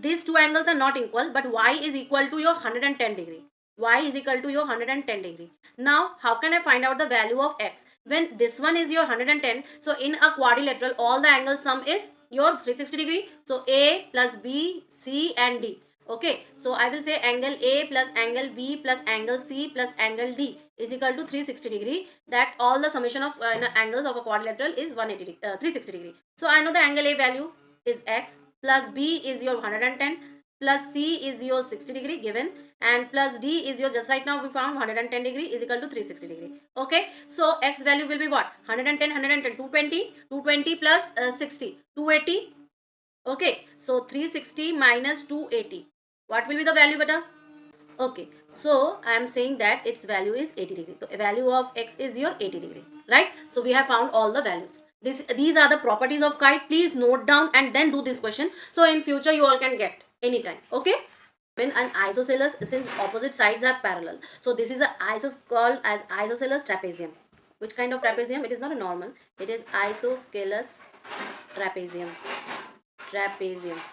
these two angles are not equal, but y is equal to your 110 degree. Y is equal to your 110 degree. Now how can I find out the value of x when this one is your 110? So in a quadrilateral, all the angle sum is your 360 degree. So a plus b, c and d. Okay, so I will say angle a plus angle b plus angle c plus angle d is equal to 360 degree. That all the summation of angles of a quadrilateral is 360 degree. So I know the angle a value is x, plus b is your 110, plus c is your 60 degree given, and plus d is your, just right now we found 110 degree is equal to 360 degree. Okay, so x value will be what? 110, 110, 220, 220 plus 60, 280. Okay, so 360 minus 280, what will be the value, beta? Okay, so I am saying that its value is 80 degree. So value of x is your 80 degree, right? So we have found all the values. These are the properties of kite. Please note down and then do this question, so in future you all can get anytime. Okay, when an isosceles, since opposite sides are parallel, so this is a called as isosceles trapezium. Which kind of trapezium? It is not a normal, it is isosceles trapezium.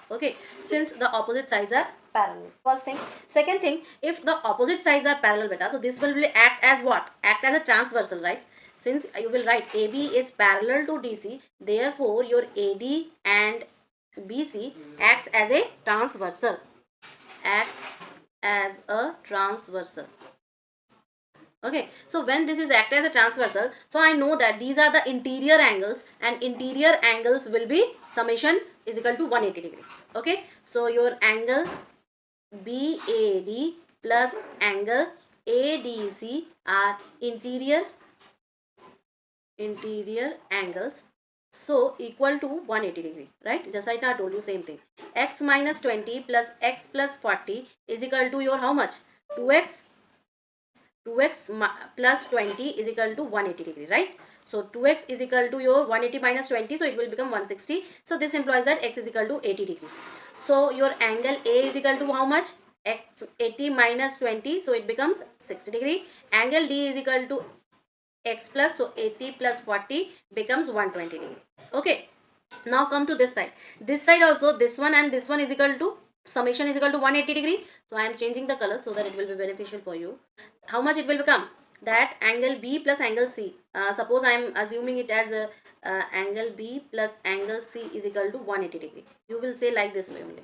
Okay, since the opposite sides are parallel. First thing. Second thing, if the opposite sides are parallel, beta, so this will act as what? Act as a transversal, right? Since you will write AB is parallel to DC, therefore your AD and BC acts as a transversal. Acts as a transversal. Okay, so when this is act as a transversal, so I know that these are the interior angles, and interior angles will be summation is equal to 180 degree. Okay, so your angle BAD plus angle ADC are interior angles, so equal to 180 degree, right? Just like I told you, same thing. X minus 20 plus x plus 40 is equal to your how much? 2x plus 20 is equal to 180 degree, right? So 2x is equal to your 180 minus 20, so it will become 160. So this implies that x is equal to 80 degree. So your angle A is equal to how much? X 80 minus 20, so it becomes 60 degree. Angle D is equal to x plus, so 80 plus 40 becomes 120 degree. Okay, now come to this side. This side also, this one and this one is equal to, summation is equal to 180 degree. So I am changing the color so that it will be beneficial for you. How much it will become? That angle B plus angle C, suppose I am assuming it as a angle B plus angle C is equal to 180 degree. You will say like this way only.